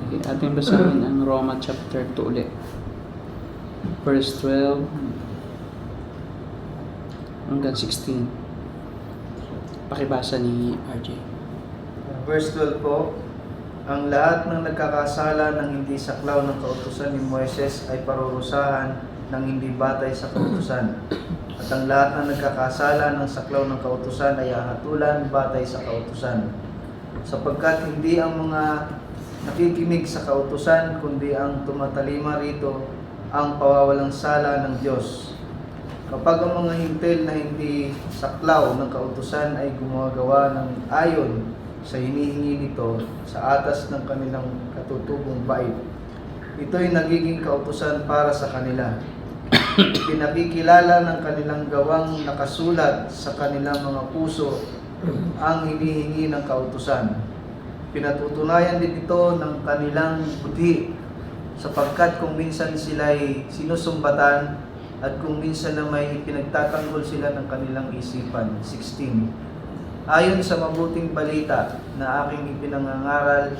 Ating basahin ang Roma chapter 2 ulit. Verse 12 hanggang 16. Pakibasa ni RJ. Verse 12 po, ang lahat ng nagkakasala ng hindi saklaw ng kautusan ni Moises ay parurusahan ng hindi batay sa kautusan. At ang lahat ng nagkakasala ng saklaw ng kautusan ay hahatulan batay sa kautusan. Sapagkat hindi ang mga nakikinig sa kautusan, kundi ang tumatalima rito ang pawawalang sala ng Diyos. Kapag ang mga hintil na hindi saklaw ng kautusan ay gumagawa ng ayon sa hinihingi nito sa atas ng kanilang katutubong bait, ito'y nagiging kautusan para sa kanila. Pinakikilala ng kanilang gawang nakasulat sa kanilang mga puso ang hinihingi ng kautusan. Pinatutunayan din ito ng kanilang budhi, sapagkat kung minsan sila'y sinusumbatan at kung minsan na may pinagtatanggol sila ng kanilang isipan. 16. Ayon sa mabuting balita na aking ipinangangaral,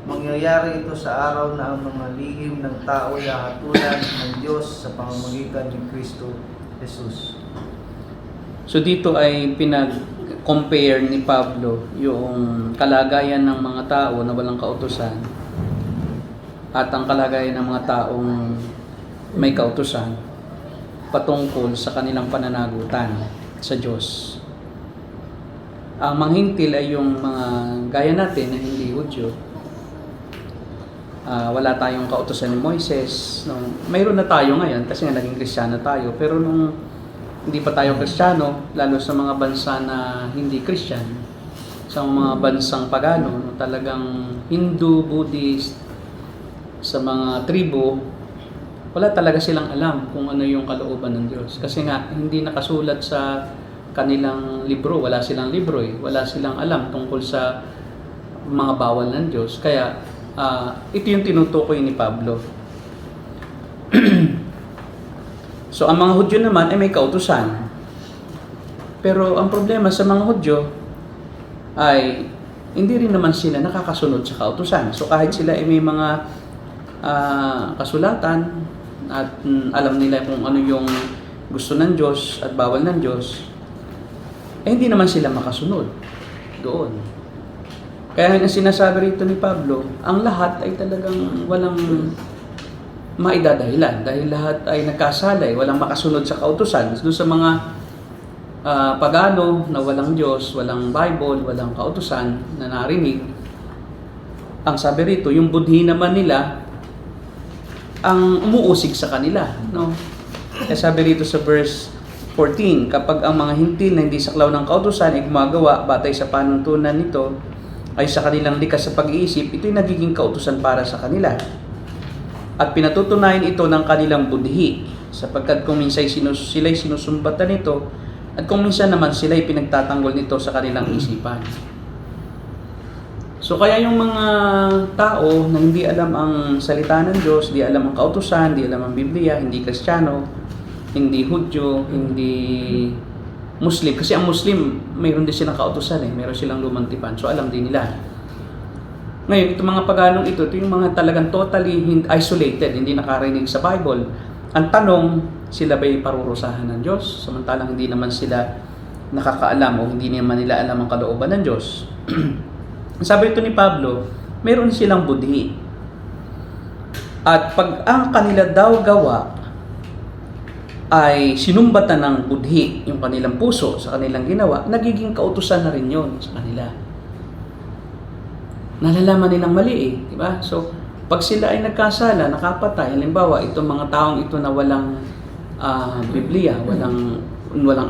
mangyayari ito sa araw na ang mga lihim ng tao ay hahatulan ng Diyos sa pamamagitan ni Kristo Jesus. So dito ay pinag-compare ni Pablo yung kalagayan ng mga tao na walang kautusan at ang kalagayan ng mga taong may kautusan patungkol sa kanilang pananagutan sa Diyos. Ang mga hintil ay yung mga gaya natin na hindi Hudyo. Wala tayong kautusan ni Moises. No? Mayroon na tayo ngayon kasi nga naging Kristiyano tayo. Pero nung hindi pa tayo Kristiyano, lalo sa mga bansa na hindi Christian, sa mga bansang pagano, no? Talagang Hindu, Buddhist, sa mga tribo, wala talaga silang alam kung ano yung kalooban ng Diyos. Kasi nga, hindi nakasulat sa kanilang libro. Wala silang libro eh. Wala silang alam tungkol sa mga bawal ng Diyos. Kaya, ito yung tinutukoy ni Pablo. So, ang mga Hudyo naman ay may kautusan. Pero ang problema sa mga Hudyo ay hindi rin naman sila nakakasunod sa kautusan. So, kahit sila ay may mga kasulatan at alam nila kung ano yung gusto ng Diyos at bawal ng Diyos, eh hindi naman sila makasunod doon. Kaya ang sinasabi rito ni Pablo, ang lahat ay talagang walang maidadahilan dahil lahat ay nagkasalay, walang makasunod sa kautusan. Doon sa mga pagano na walang Diyos, walang Bible, walang kautusan na narinig, ang sabi rito, yung budhi naman nila ang umuusig sa kanila, no? Kaya sabi rito sa verse 14, kapag ang mga hintil na hindi saklaw ng kautusan ay gumagawa batay sa panuntunan nito ay sa kanilang likas sa pag-iisip, ito'y nagiging kautusan para sa kanila. At pinatutunayan ito ng kanilang budhi, sapagkat kung minsan sila'y sinusumbatan nito at kung minsan naman sila'y pinagtatanggol nito sa kanilang isipan. So kaya yung mga tao na hindi alam ang salita ng Diyos, hindi alam ang kautusan, hindi alam ang Biblia, hindi Kristiyano, hindi Hudyo, hindi Muslim. Kasi ang Muslim, mayroon din silang kautusan mayroon silang lumang tipan. So alam din nila. Ngayon, itong mga paganong ito yung mga talagang totally isolated, hindi nakarinig sa Bible. Ang tanong, sila ba'y parurusahan ng Diyos? Samantalang hindi naman sila nakakaalam o hindi naman nila alam ang kalooban ng Diyos. Sabi ito ni Pablo, meron silang budhi. At pag ang kanila daw gawa ay sinumbatan ng budhi, yung kanilang puso sa kanilang ginawa, nagiging kautusan na rin yun sa kanila. Nalalaman nilang mali di ba? So, pag sila ay nagkasala, nakapatay, halimbawa, itong mga taong ito na walang Biblia, walang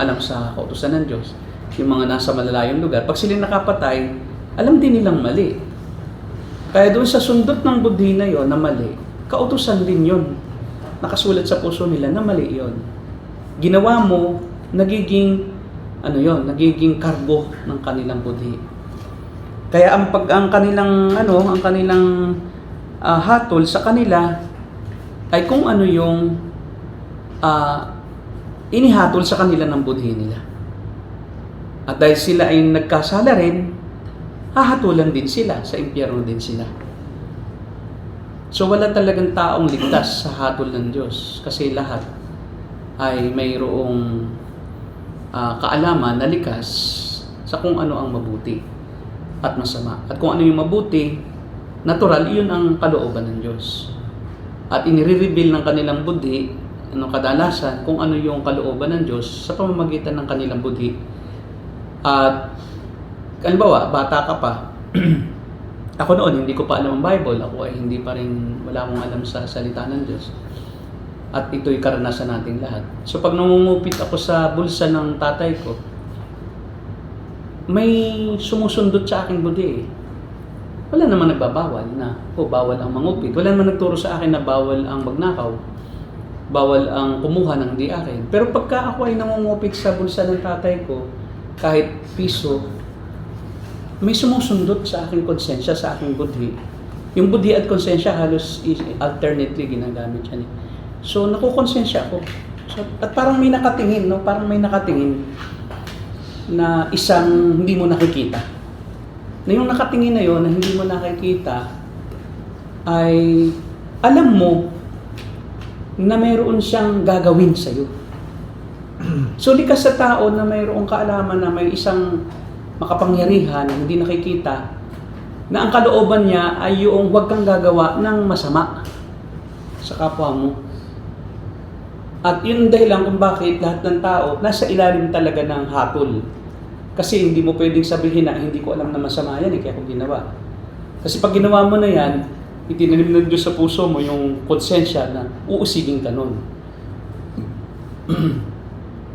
alam sa kautusan ng Diyos, yung mga nasa malalayong lugar, pag sila nakapatay, alam din nilang mali. Kaya doon sa sundot ng budhi na yon na mali, kautusan din yon. Nakasulat sa puso nila na mali yon. Ginawa mo, nagiging nagiging kargo ng kanilang budhi. Kaya ang kanilang hatol sa kanila ay kung ano yung inihatol sa kanila ng budhi nila. At dahil sila ay nagkasala rin, hahatulan din sila, sa impyerno din sila. So wala talagang taong ligtas sa hatol ng Diyos kasi lahat ay mayroong kaalaman na likas sa kung ano ang mabuti at masama. At kung ano yung mabuti, natural, iyon ang kalooban ng Diyos. At inire-reveal ng kanilang budhi, kadalasan, kung ano yung kalooban ng Diyos sa pamamagitan ng kanilang budhi. At, halimbawa, bata ka pa, ako noon, hindi ko pa alam ang Bible, ako ay hindi pa rin, wala akong alam sa salita ng Diyos. At ito'y karanasan nating lahat. So pag nangungupit ako sa bulsa ng tatay ko, may sumusundot sa aking budhi. Wala naman nagbabawal na, bawal ang mangupit. Wala naman nagturo sa akin na bawal ang magnakaw. Bawal ang kumuha ng di akin. Pero pagka ako ay nangungupit sa bulsa ng tatay ko, kahit piso, may sumusundot sa aking konsensya, sa aking budhi. Yung budhi at konsensya halos alternately ginagamit yan. So, nakukonsensya ako. So, at parang may nakatingin, no? Parang may nakatingin na isang hindi mo nakikita. Na yung nakatingin na yon na hindi mo nakikita ay alam mo na mayroon siyang gagawin sa'yo. So, likas sa tao na mayroong kaalaman na may isang makapangyarihan na hindi nakikita na ang kalooban niya ay yung huwag kang gagawa ng masama sa kapwa mo. At yun dahilan kung bakit lahat ng tao nasa ilalim talaga ng hatol. Kasi hindi mo pwedeng sabihin na hindi ko alam na masama yan, kaya ko ginawa. Kasi pag ginawa mo na yan, itinanim ng Diyos sa puso mo yung konsensya na uusigin ka nun.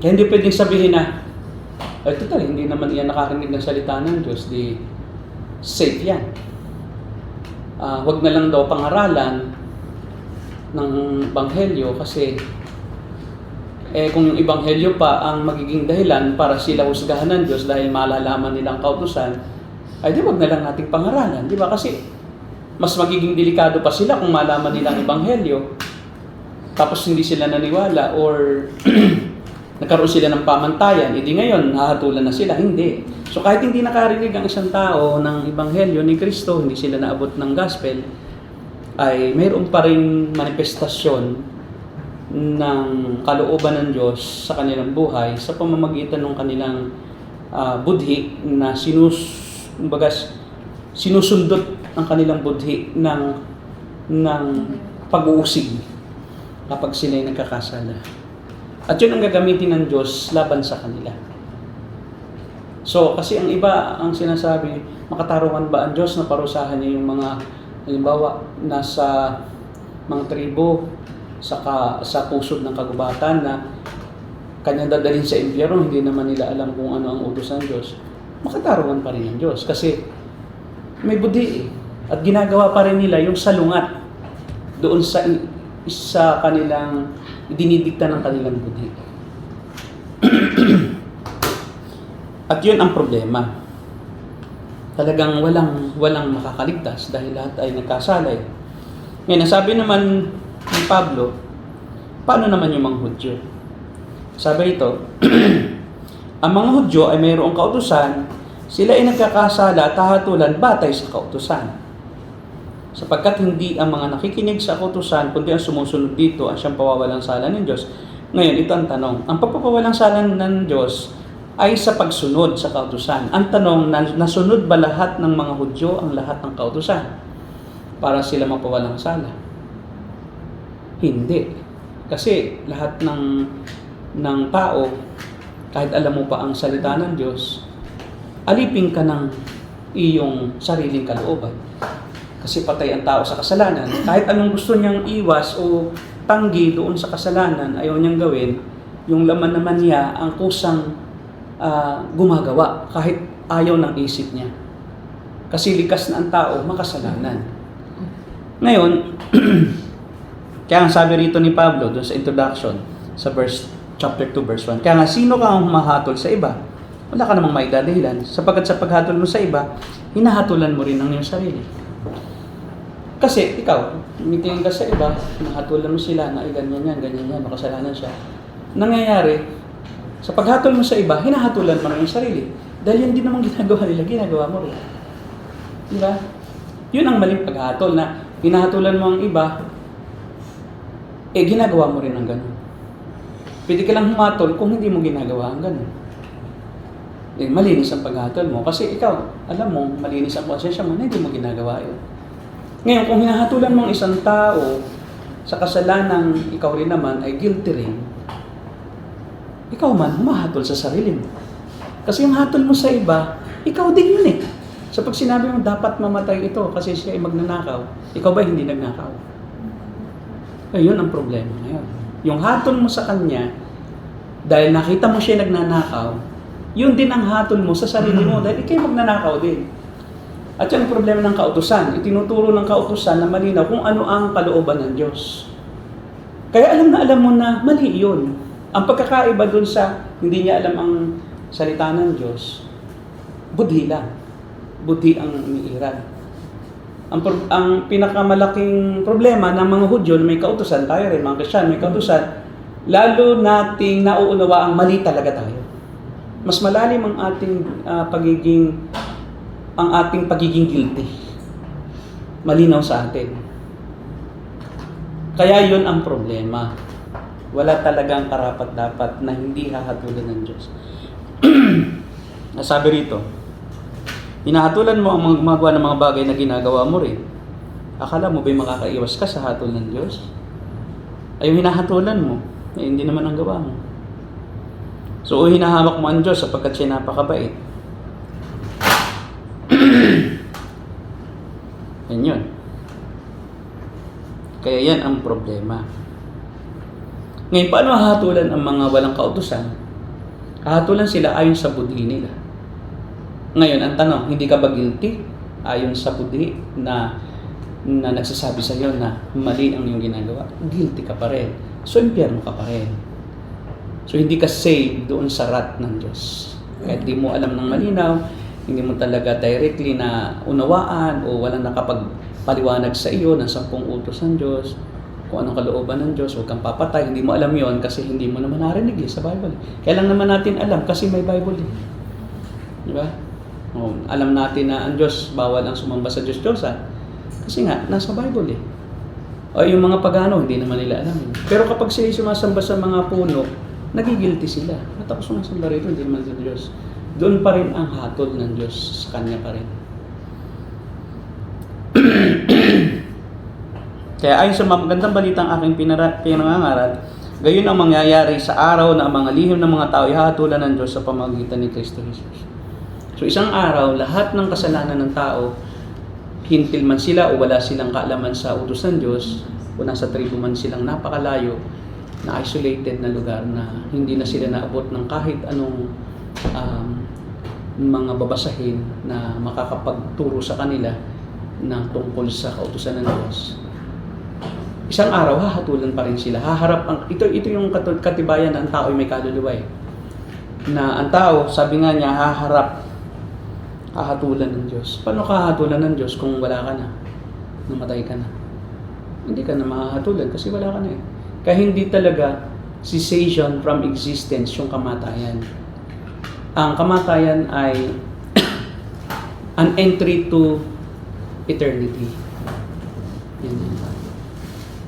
Kaya hindi pwedeng sabihin na, ay total, hindi naman iyan nakarinig ng salita ng Diyos, di safe yan. Huwag na lang daw pangaralan ng Ebanghelyo kasi kung yung Ebanghelyo pa ang magiging dahilan para sila husgahan ng Diyos dahil malalaman nilang kautusan, ay di wag na lang nating pangaralan, di ba? Kasi mas magiging delikado pa sila kung malaman nilang Ebanghelyo tapos hindi sila naniwala or nagkaroon sila ng pamantayan, edi ngayon hahatulan na sila. Hindi. So kahit hindi nakarinig ang isang tao ng Ebanghelyo ni Kristo, hindi sila naabot ng gospel, ay mayroon pa rin manifestasyon ng kalooban ng Diyos sa kanilang buhay sa pamamagitan ng kanilang budhi na sinusundot ang kanilang budhi ng pag-uusig kapag sila ay nagkakasala. At yun ang gagamitin ng Diyos laban sa kanila. So, kasi ang iba ang sinasabi, makatarungan ba ang Diyos na parusahan niya yung mga, halimbawa, nasa mga tribo, sa pusod ng kagubatan na kanyang dadalhin sa impyerno, hindi naman nila alam kung ano ang utos ng Diyos. Makatarungan pa rin ang Diyos kasi may budhi at ginagawa pa rin nila yung salungat doon sa kanilang dinidikta ng kanilang budhi. At yun ang problema. Talagang walang makakaligtas dahil lahat ay nagkasalay. Ngayon, nasabi naman ni Pablo, paano naman yung mga Hudyo? Sabi ito, ang mga Hudyo ay mayroong kautusan, sila ay nagkakasala at hahatulan batay sa kautusan. Sapagkat hindi ang mga nakikinig sa kautusan, kundi ang sumusunod dito, ang siyang pawawalang sala ng Diyos. Ngayon, ito ang tanong. Ang pagpapawalang sala ng Diyos ay sa pagsunod sa kautusan. Ang tanong, nasunod ba lahat ng mga Hudyo ang lahat ng kautusan para sila mapawalang sala? Hindi. Kasi lahat ng tao, kahit alam mo pa ang salita ng Diyos, alipin ka ng iyong sariling kalooban. Kasi patay ang tao sa kasalanan. Kahit anong gusto niyang iwas o tanggi doon sa kasalanan, ayaw niyang gawin, yung laman naman niya ang kusang gumagawa kahit ayaw ng isip niya. Kasi likas na ang tao, makasalanan. Ngayon, kaya ang sabi rito ni Pablo doon sa introduction, sa chapter 2, verse 1, kaya nga, sino ka ang humahatol sa iba? Wala ka namang maidadahilan. Sapagkat sa paghatol mo sa iba, hinahatulan mo rin ang iyong sarili. Kasi ikaw, tumitingin ka sa iba, hinahatulan mo sila na ganyan yan, makasalanan siya. Nangyayari, sa paghatol mo sa iba, hinahatulan mo rin ang iyong sarili. Dahil yan din namang ginagawa nila, ginagawa mo rin. Diba? Yun ang maling paghatol na hinahatulan mo ang iba, ginagawa mo rin ang ganun. Pwede ka lang humatol kung hindi mo ginagawa ang ganun. Malinis ang paghatol mo. Kasi ikaw, alam mo, malinis ang konsensya mo, hindi mo ginagawa yun. Ngayon, kung hinahatulan mo ang isang tao sa kasalanang ikaw rin naman ay guilty rin, ikaw man, humahatol sa sarili mo. Kasi yung hatol mo sa iba, ikaw din yun eh. So pag sinabi mo, dapat mamatay ito kasi siya ay magnanakaw, ikaw ba hindi nagnakaw? Yun ang problema ngayon. Yung hatol mo sa kanya, dahil nakita mo siya nagnanakaw, yun din ang hatol mo sa sarili mo dahil ikaw magnanakaw din. At yan ang problema ng kautusan. Itinuturo ng kautusan na malinaw kung ano ang kalooban ng Diyos. Kaya alam mo na mali yun. Ang pagkakaiba dun sa hindi niya alam ang salita ng Diyos, budhi lang. Budhi ang umiiral. Ang pinakamalaking problema ng mga Hudyo na may kautusan, tayo rin, mga Kristiyan, may kautusan, lalo nating nauunawa ang mali talaga tayo. Mas malalim ang ating pagiging guilty. Malinaw sa atin. Kaya yun ang problema. Wala talagang karapat-dapat na hindi hahatulan ng Diyos. Nasabi rito, hinahatulan mo ang gumagawa ng mga bagay na ginagawa mo rin. Akala mo ba'y makakaiwas ka sa hatol ng Diyos? Ay yung hinahatulan mo, hindi naman ang gawa mo. So hinahamak mo ang Diyos sapagkat siya napakabait. Yan yun. Kaya yan ang problema. Ngayon, paano hahatulan ang mga walang kautusan? Hahatulan sila ayon sa budhi nila. Ngayon, ang tanong, hindi ka ba guilty? Ayon sa budhi na nagsasabi sa iyo na mali ang iyong ginagawa, guilty ka pa rin. So, impyerno ka pa rin. So, hindi ka saved doon sa wrath ng Diyos. Kahit di mo alam ng malinaw, hindi mo talaga directly na unawaan o walang nakapagpaliwanag sa iyo ng 10 utos ng Diyos, kung anong kalooban ng Diyos, huwag kang papatay. Hindi mo alam yon kasi hindi mo naman narinig sa Bible. Kaya lang naman natin alam kasi may Bible eh. Di ba? Alam natin na ang Diyos, bawal ang sumamba sa Diyos-Diyosan. Kasi nga, nasa Bible eh. O yung mga pagano, hindi naman nila alam eh. Pero kapag sila sumasamba sa mga puno, nagigilty sila. At ako sumasamba rito, hindi naman sa Diyos. Doon pa rin ang hatol ng Diyos sa Kanya pa rin. Kaya ayon sa magandang balitang aking pinangangaral, gayon ang mangyayari sa araw na ang mga lihim ng mga tao ihahatulan ng Diyos sa pamamagitan ni Kristo Jesus. So isang araw, lahat ng kasalanan ng tao, hintil man sila o wala silang kaalaman sa utos ng Diyos, o nasa tribo man silang napakalayo, na isolated na lugar na hindi na sila naabot ng kahit anong mga babasahin na makakapagturo sa kanila ng tungkol sa kautusan ng Diyos. Isang araw, hahatulan pa rin sila. Ito yung katibayan na ang tao ay may kaluluwa eh. Na ang tao, sabi nga niya, hahatulan ng Diyos. Paano ka hahatulan ng Diyos kung wala ka na? Namatay ka na. Hindi ka na mahahatulan kasi wala ka na eh. Kaya hindi talaga cessation from existence yung kamatayan. Ang kamatayan ay an entry to eternity. Yan.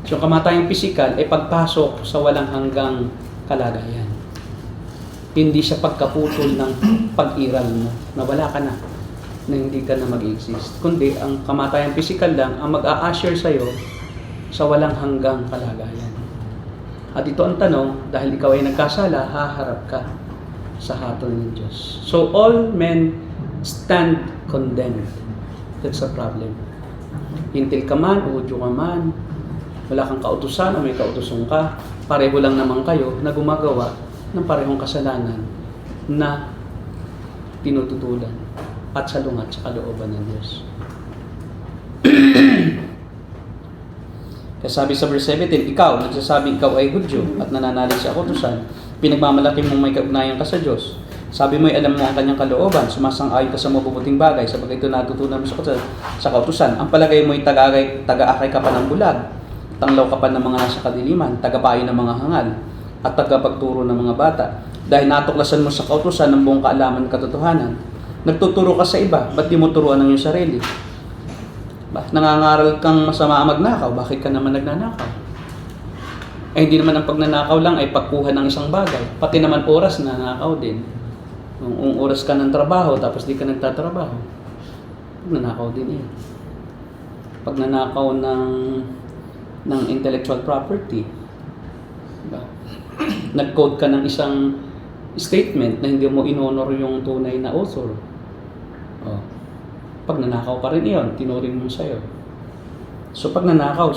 So, kamatayang pisikal ay pagpasok sa walang hanggang kalagayan. Hindi siya pagkaputol ng pag-iral mo, na wala ka na hindi ka na mag-exist. Kundi, ang kamatayang pisikal lang ang mag-a-usher sa'yo sa walang hanggang kalagayan. At ito ang tanong, dahil ikaw ay nagkasala, haharap ka sa hatol ng Diyos. So, all men stand condemned. That's a problem. Hintil ka man, Hudyo ka man, wala kang kautusan o may kautusan ka, pareho lang naman kayo na gumagawa ng parehong kasalanan na tinututulan at salungat sa kalooban ng Diyos. Kaya sabi sa verse 17, ikaw, nagsasabi ikaw ay Hudyo at nananalig sa kautusan, pinagmamalaki mong may kaugnayan ka sa Diyos. Sabi mo ay alam mo ang kanyang kalooban, sumasang-ayon ka sa mabubuting bagay, sapagkat ito natutunan mo sa kautusan. Ang palagay mo ay taga-akay ka pa ng bulag, tanglaw ka pa ng mga nasa kadiliman, tagapayo ng mga hangal, at tagapagturo ng mga bata. Dahil natuklasan mo sa kautusan ng buong kaalaman at katotohanan, nagtuturo ka sa iba, ba't di mo turuan ng iyong sarili? Nangangaral kang masama magnakaw, bakit ka naman nagnanakaw? Eh hindi naman ang pagnanakaw lang ay pagkuha ng isang bagay. Pati naman oras nanakaw din. Kung oras ka ng trabaho tapos di ka nagtatrabaho, nanakaw din yan. Pagnanakaw ng intellectual property, diba? Nag-code ka ng isang statement na hindi mo inonor yung tunay na author. Oh. Pag nanakaw pa rin yun, tinuring mo sa'yo. So pag nanakaw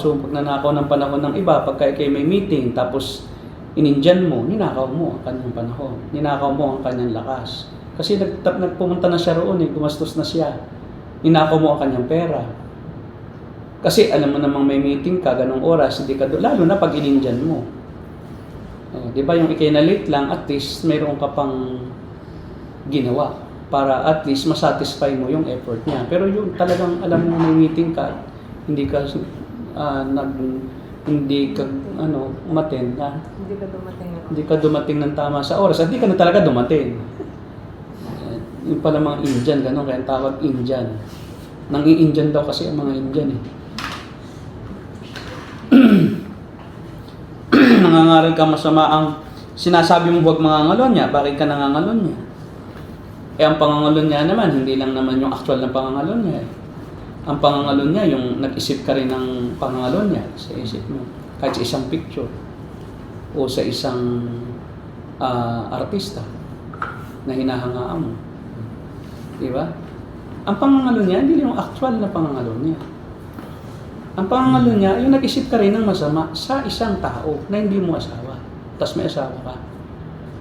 ng panahon ng iba, pagka ikay may meeting, tapos inindyan mo, ninakaw mo ang kanyang panahon. Ninakaw mo ang kanyang lakas. Kasi nagpumunta na siya roon, gumastos na siya. Ninakaw mo ang kanyang pera. Kasi alam mo namang may meeting ka, ganong oras, hindi ka doon, lalo na pag inindyan mo. Di ba yung ikay na late lang, at least mayroon ka pang ginawa para at least masatisfy mo yung effort niya. Pero yung talagang alam mo may meeting ka, hindi ka umattend na. Hindi ka dumating ng tama sa oras at hindi ka na talaga dumating. Yung pala mga Indian, gano'n, kaya tawag Indian. Nang-i-Indian daw kasi ang mga Indian eh. Nangangaral ka masama ang sinasabi mo huwag mangangalon niya, bakit ka nangangalon niya? Eh ang pangangalon niya naman, hindi lang naman yung actual na pangangalon niya eh. Ang pangangalon niya, yung nag-isip ka rin ng pangangalon niya sa isip mo. Kahit sa isang picture o sa isang artista na hinahangaan mo. Diba? Ang pangangalon niya, hindi yung actual na pangangalon niya. Ang pangangalon niya, yung nag-isip ka rin ng masama sa isang tao na hindi mo asawa. Tapos may asawa ka.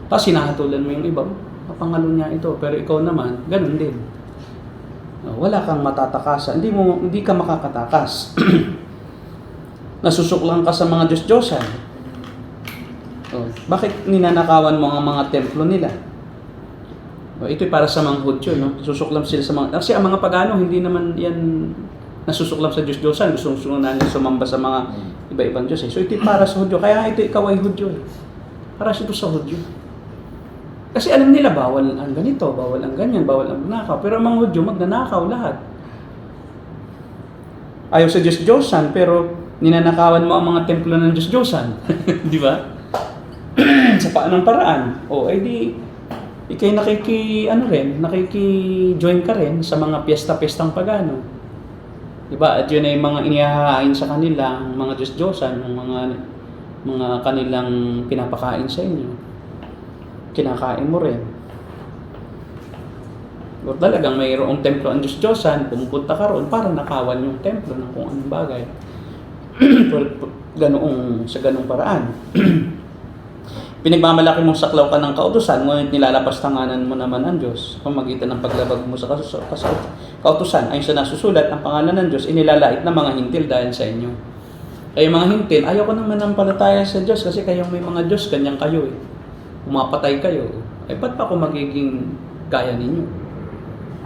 Tapos sinahatulan mo yung iba, pangangalon niya ito, pero ikaw naman, ganun din. Wala kang matatakasan, hindi ka makakatakas. Nasusuklang ka sa mga Diyos-Diyosan. Bakit ninanakawan mo ang mga templo nila? Ito'y para sa mga Hudyo, no? Susuklam sila sa mga... Kasi ang mga pagano, hindi naman yan nasusuklam sa Diyos-Diyosan. Gusto na nila sumamba sa mga iba-ibang Diyos. So ito'y para sa Hudyo. Kaya ito ikaw ay Hudyo. Para ito sa Hudyo. Kasi alam nila, bawal ang ganito, bawal ang ganyan, bawal ang magnakaw. Pero ang mga Hudyo, magnanakaw lahat. Ayaw sa Diyos-Diyosan, pero ninanakawan mo ang mga templo ng Diyos-Diyosan. Di ba? Sa paanong paraan? Di, ikay nakiki-join ka rin sa mga piyesta-piyestang pagano. Di ba? At yun ay mga inihahain sa kanila, mga Diyos-Diyosan, mga kanilang pinapakain sa inyo. Kinakain mo rin. O talagang mayroong templo ang Diyos-Diyosan, pumupunta ka roon para nakawan yung templo ng kung anong bagay. Sa ganoong paraan. Pinagmamalaki mong saklaw ka ng kautusan, ngunit nilalapastanganan mo naman ang Diyos. Pamagitan ng paglabag mo sa kautusan, ayon sa nasusulat, ang pangalan ng Diyos inilalait ng mga hintil dahil sa inyo. Kaya mga hintil, ayaw ko naman ng palataya sa Diyos kasi kayong may mga Diyos, kanyang kayo eh. Umapatay kayo, ba't pa ako magiging gaya ninyo?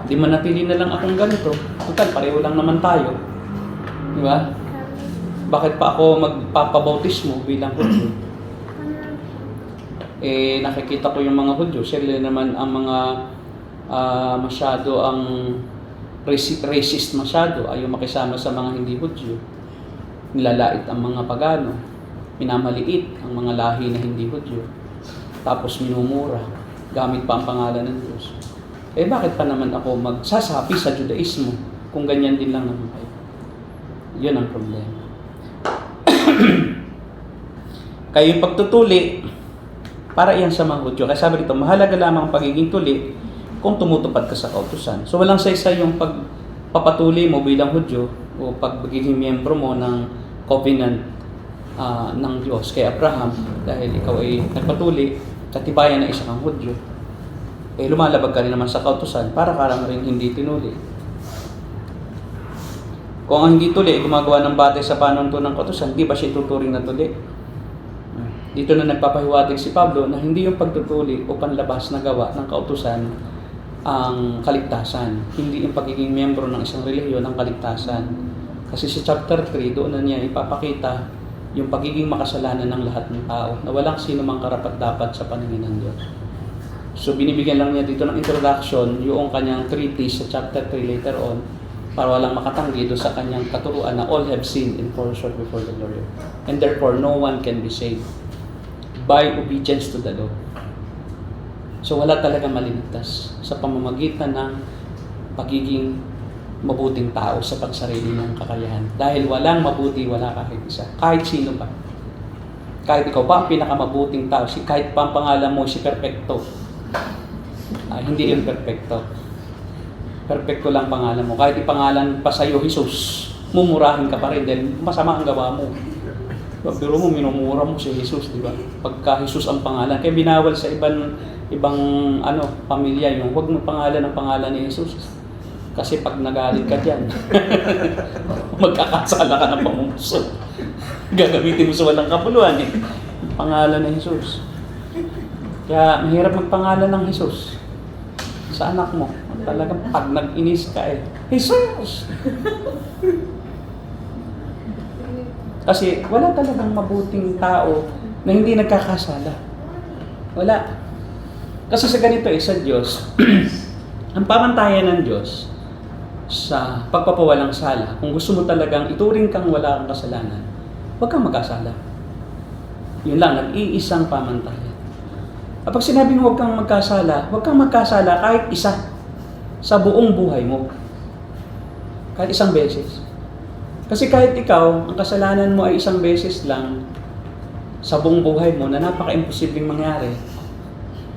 Di manatili na lang akong ganito. Total, pareho lang naman tayo. Di ba? Bakit pa ako magpapabautismo bilang Hudyo? Nakikita ko yung mga Hudyo, sila naman ang mga masyado ang racist masyado, ayaw makisama sa mga hindi Hudyo. Nilalait ang mga pagano, minamaliit ang mga lahi na hindi Hudyo. Tapos minumura, gamit pa ang pangalan ng Diyos. Bakit pa naman ako magsasapi sa Judaismo kung ganyan din lang naman kayo? Yun ang problema. Kaya yung pagtutuli, para iyan sa mga Hudyo. Kaya sabi dito, mahalaga lamang ang pagiging tuli kung tumutupad ka sa kautusan. So walang saysa yung pagpapatuli mo bilang Hudyo o pagiging miyembro mo ng covenant ng Diyos kay Abraham dahil ikaw ay nagpatuli katibayan na isa kang Hudyo. Lumalabag ka rin naman sa kautusan para ka lang rin hindi tinuli. Kung ang hindi tuli ay gumagawa ng batay sa panuntunan ng kautusan, di ba siya tuturing na tuli? Dito na nagpapahiwatig si Pablo na hindi yung pagtutuli o panlabas na gawa ng kautusan ang kaligtasan. Hindi yung pagiging miyembro ng isang relihiyon ang kaligtasan. Kasi sa chapter 3, doon na niya ipapakita yung pagiging makasalanan ng lahat ng tao na walang sino mang karapat-dapat sa paningin ng Diyos. So binibigyan lang niya dito ng introduction yung kanyang treatise sa chapter 3 later on para walang makatanggi doon sa kanyang katuruan na all have sinned and fall short before the glory. And therefore, no one can be saved by obedience to the law. So wala talaga maliligtas sa pamamagitan ng pagiging mabuting tao sa pagsarili ng kakayahan. Dahil walang mabuti, wala kahit isa. Kahit sino pa. Kahit ikaw pa ang pinakamabuting tao, kahit pa ang pangalan mo si Perfecto, hindi yun perfecto. Perfecto lang pangalan mo. Kahit ipangalan pa sa'yo, Jesus, mumurahin ka pa rin dahil masama ang gawa mo. Pero mo, minumura mo si Jesus, di ba? Pagka Jesus ang pangalan. Kaya binawal sa ibang pamilya yung huwag mo pangalan ang pangalan ni Jesus. Kasi pag nagalit ka dyan, magkakasala ka ng pamumuso. Gagamitin mo sa walang kapuluan eh. Pangalan ni Jesus. Kaya mahirap magpangalan ng Jesus sa anak mo. Talagang pag nag-inis ka Jesus! Kasi wala talagang mabuting tao na hindi nagkakasala. Wala. Kasi sa ganito sa Diyos, ang pamantayan ng Diyos sa pagpapawalang sala, kung gusto mo talagang ituring kang wala kang kasalanan, huwag kang magkasala. Yun lang, nag-iisang pamantayan. Kapag sinabing huwag kang magkasala kahit isa sa buong buhay mo. Kahit isang beses. Kasi kahit ikaw, ang kasalanan mo ay isang beses lang sa buong buhay mo na napaka-imposibleng mangyari,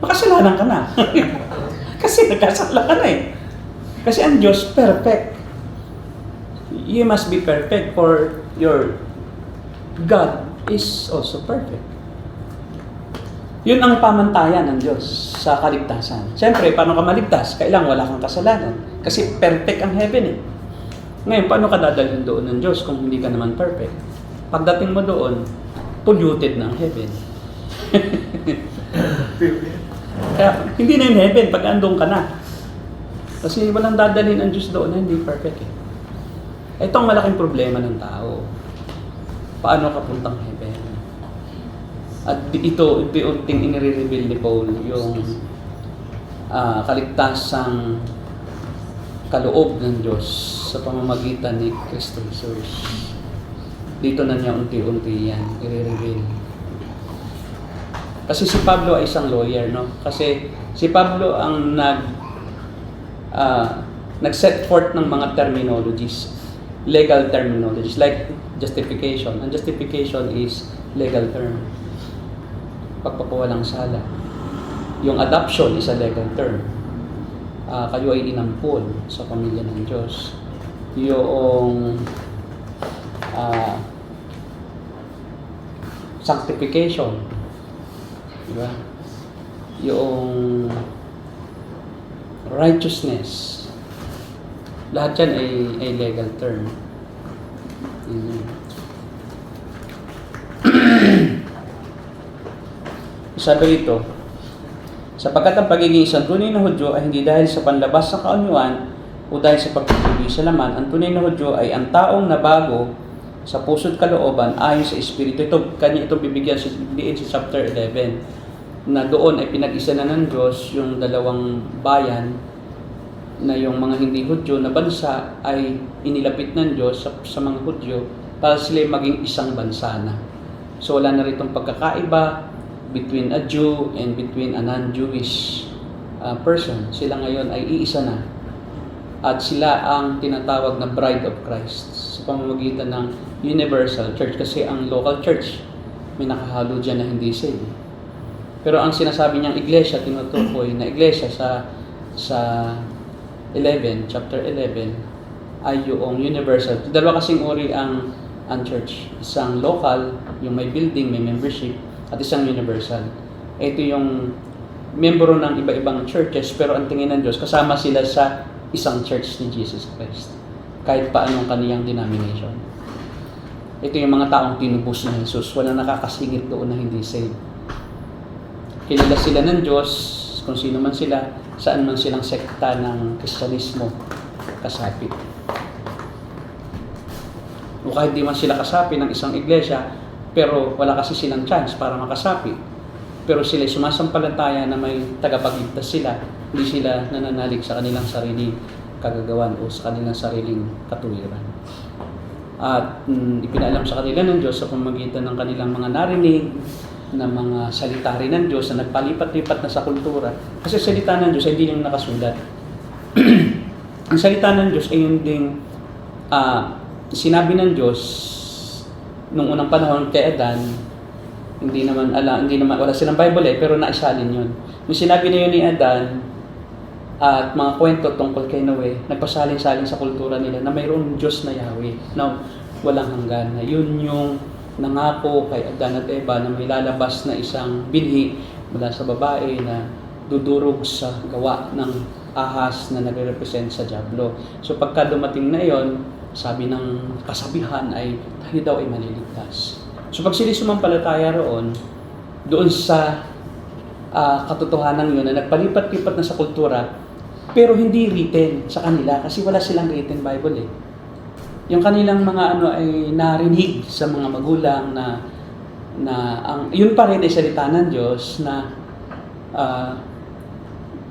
makasalanan ka na. Kasi nagkasala ka na Kasi ang Diyos, perfect. You must be perfect for your God is also perfect. Yun ang pamantayan ng Diyos sa kaligtasan. Siyempre, paano ka maligtas? Kailangan wala kang kasalanan. Kasi perfect ang heaven Ngayon, paano ka dadalhin doon ng Diyos kung hindi ka naman perfect? Pagdating mo doon, polluted na ang heaven. Kaya, hindi na yung heaven pag andun ka na. Kasi walang dadalhin ang Diyos doon na hindi perfect Ito ang malaking problema ng tao. Paano ka puntang heaven? At ito, unti-unting inire-reveal ni Paul yung kaligtasang kaloob ng Diyos sa pamamagitan ni Kristo Jesus. Dito na niya unti-unti yan, i-reveal. Kasi si Pablo ay isang lawyer, no? Kasi si Pablo ang nag-set forth ng mga terminologies, legal terminologies, like justification. And justification is legal term. Pagpapawalang sala. Yung adoption is a legal term. Kayo ay inampun sa pamilya ng Diyos. Yung sanctification, diba? Yung righteousness, lahat yan ay legal term. Sabi rito, sapagkat ang pagiging isang tunay na Hudyo ay hindi dahil sa panlabas ng kaanyuan o dahil sa pagtutuloy sa laman. Ang tunay na Hudyo ay ang taong nabago sa puso't kalooban ayon sa Espiritu. Kanya ito bibigyan diin sa chapter 11 na doon ay pinag-isa na ng Diyos yung dalawang bayan na yung mga hindi Hudyo na bansa ay inilapit ng Diyos sa mga Hudyo para sila maging isang bansa na. So wala na ritong pagkakaiba between a Jew and between a non-Jewish person. Sila ngayon ay iisa na. At sila ang tinatawag na Bride of Christ sa pamamagitan ng Universal Church. Kasi ang local church, may nakahalo dyan na hindi saved. Pero ang sinasabi niyang iglesia, tinutukoy na iglesia sa 11, chapter 11, ay yung universal. Dalawa kasing uri ang church. Isang local, yung may building, may membership, at isang universal. Ito yung membro ng iba-ibang churches, pero ang tingin ng Diyos, kasama sila sa isang church ni Jesus Christ. Kahit pa anong kaniyang denomination. Ito yung mga taong tinubos ni Jesus. Walang nakakasingit doon na hindi saved. Kilala sila ng Diyos, kung sino man sila, saan man silang sekta ng Kristyanismo kasapi. O kahit di man sila kasapi ng isang iglesia, pero wala kasi silang chance para makasapi. Pero sila sumasampalataya na may tagapagligtas sila, hindi sila nananalig sa kanilang sarili kagagawan o sa kanilang sariling katuwiran. At ipinaalam sa kanila ng Diyos sa pamamagitan ng kanilang mga narinig na mga salita rin ng Diyos na nagpalipat-lipat na sa kultura. Kasi salita ng Diyos ay hindi yung nakasulat. Ang salita ng Diyos ay yung ding sinabi ng Diyos nung unang panahon kay Adan. Hindi naman wala silang Bible pero naisalin yun. Yung sinabi na yun ni Adan at mga kwento tungkol kay Noe, nagpasalin-salin sa kultura nila na mayroong Diyos na Yahweh na walang hanggan. Na yun yung nangako kay Adan at Eva na may lalabas na isang binhi mula sa babae na dudurog sa gawa ng ahas na nagre-represent sa Diablo. So pagka dumating na yon, sabi ng kasabihan ay tayo daw ay maliligtas. So pag sila sumampalataya doon sa katotohanan yun na nagpalipat-lipat na sa kultura, pero hindi written sa kanila kasi wala silang written Bible eh. Yung kanilang mga ay narinig sa mga magulang na ang yun pa rin ay salita ng Diyos na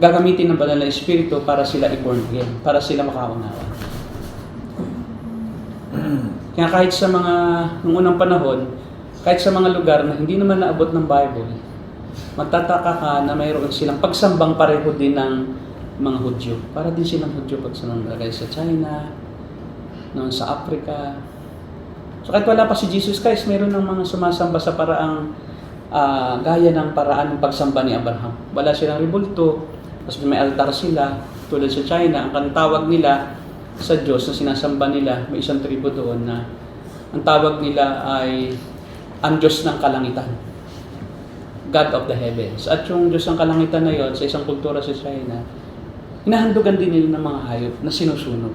gagamitin ng banal na espiritu para sila i-born again, para sila makaunawa. Kaya kahit sa mga nung unang panahon, kahit sa mga lugar na hindi naman naabot ng Bible, magtataka ka na mayroon silang pagsambang pareho din ng mga Hudyo. Para din silang Hudyo pagsambang sa China, noon sa Africa. So kahit wala pa si Jesus Christ, mayroon ng mga sumasamba sa paraang gaya ng paraan ng pagsamba ni Abraham. Wala silang rebulto, tapos may altar sila, tulad sa China. Ang tawag nila sa Diyos na sinasamba nila, may isang tribo doon na ang tawag nila ay ang Diyos ng kalangitan. God of the heavens. At yung Diyos ng kalangitan na yon sa isang kultura sa China, hinahandugan din nila ng mga hayop na sinusunog.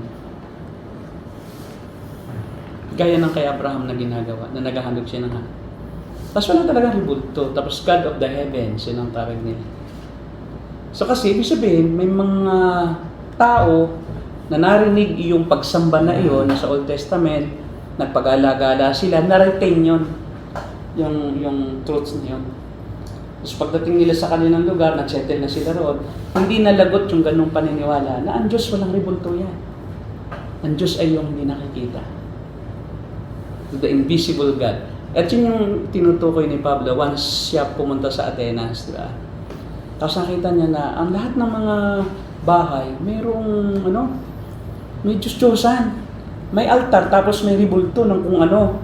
Gaya ng kay Abraham na ginagawa, na naghahandog siya ng hayop. Tapos wala talagang ribulto. Tapos God of the heavens, yun ang tawag nila. So kasi, ibig sabihin, may mga tao na narinig yung pagsamba na iyon sa Old Testament, nagpagala-gala sila, na-retain yun. Yung truths na yun. Tapos pagdating nila sa kanilang lugar, nag-settle na sila roon, hindi nalagot yung ganung paniniwala na ang Diyos walang ribulto yan. Ang Diyos ay yung hindi nakikita. The invisible God. At yun yung tinutukoy ni Pablo once siya pumunta sa Atenas, di ba? Tapos nakita niya na ang lahat ng mga bahay, mayroong may Diyos-Diyosan. May altar, tapos may ribulto ng kung ano.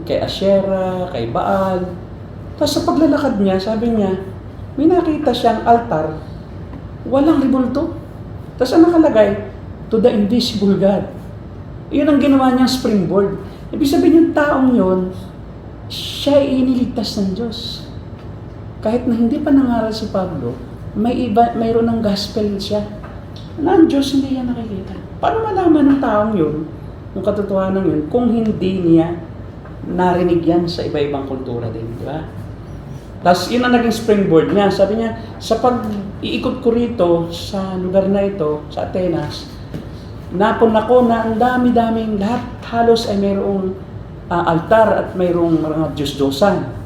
Kay Asherah, kay Baal. Tapos sa paglalakad niya, sabi niya, may nakita siyang altar, walang ribulto. Tapos ang nakalagay, to the invisible God. Iyon ang ginawa niyang springboard. Ibig sabihin yung taong yun, siya ay iniligtas ng Diyos. Kahit na hindi pa nangaral si Pablo, mayroon ng gospel siya. Na ang Diyos hindi niya nakikita. Paano malaman ng taong yun, yung katotohanan yun, kung hindi niya narinig yan sa iba-ibang kultura din, di ba? Tapos yun ang naging springboard niya. Sabi niya, sa pag-iikot ko rito sa lugar na ito, sa Atenas, napon ako na ang dami-daming lahat halos ay mayroong altar at mayroong mga Diyos-Diyosan.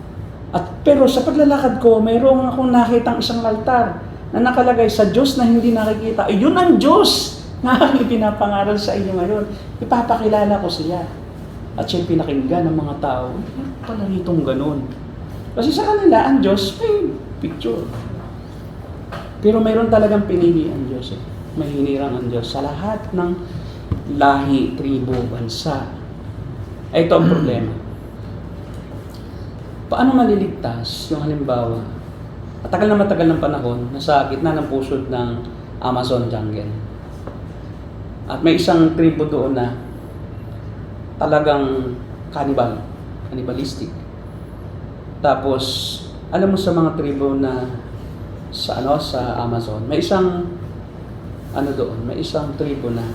Pero sa paglalakad ko, mayroong akong nakitang isang altar na nakalagay sa Diyos na hindi nakikita. Yun ang Diyos na aking pinapangaral sa inyo ngayon. Ipapakilala ko siya. At siya pinakinggan ng mga tao. Pala nitong ganun. Kasi sa kanila, ang Diyos may picture. Pero mayroon talagang pinili ang Diyos. May hinirang ang Diyos sa lahat ng lahi, tribo, bansa. Ito ang problema. Paano maliligtas yung halimbawa? Matagal na matagal ng panahon, nasa gitna ng pusod ng Amazon jungle. At may isang tribo doon na talagang cannibalistic. Tapos, alam mo sa mga tribo na sa Amazon, may isang may isang tribo na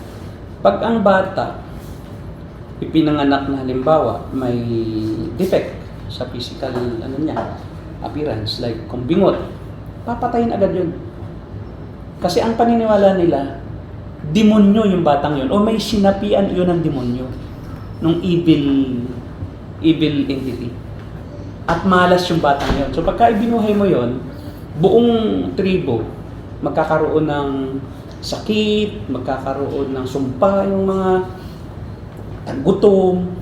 pag ang bata ipinanganak na halimbawa may defect sa physical appearance, like kung bingot, papatayin agad yun. Kasi ang paniniwala nila, demonyo yung batang yun, o may sinapian yun ng demonyo, nung evil entity. At malas yung batang yun. So pagka ibinuhay mo yun, buong tribo magkakaroon ng sakit, magkakaroon ng sumpa yung mga gutom.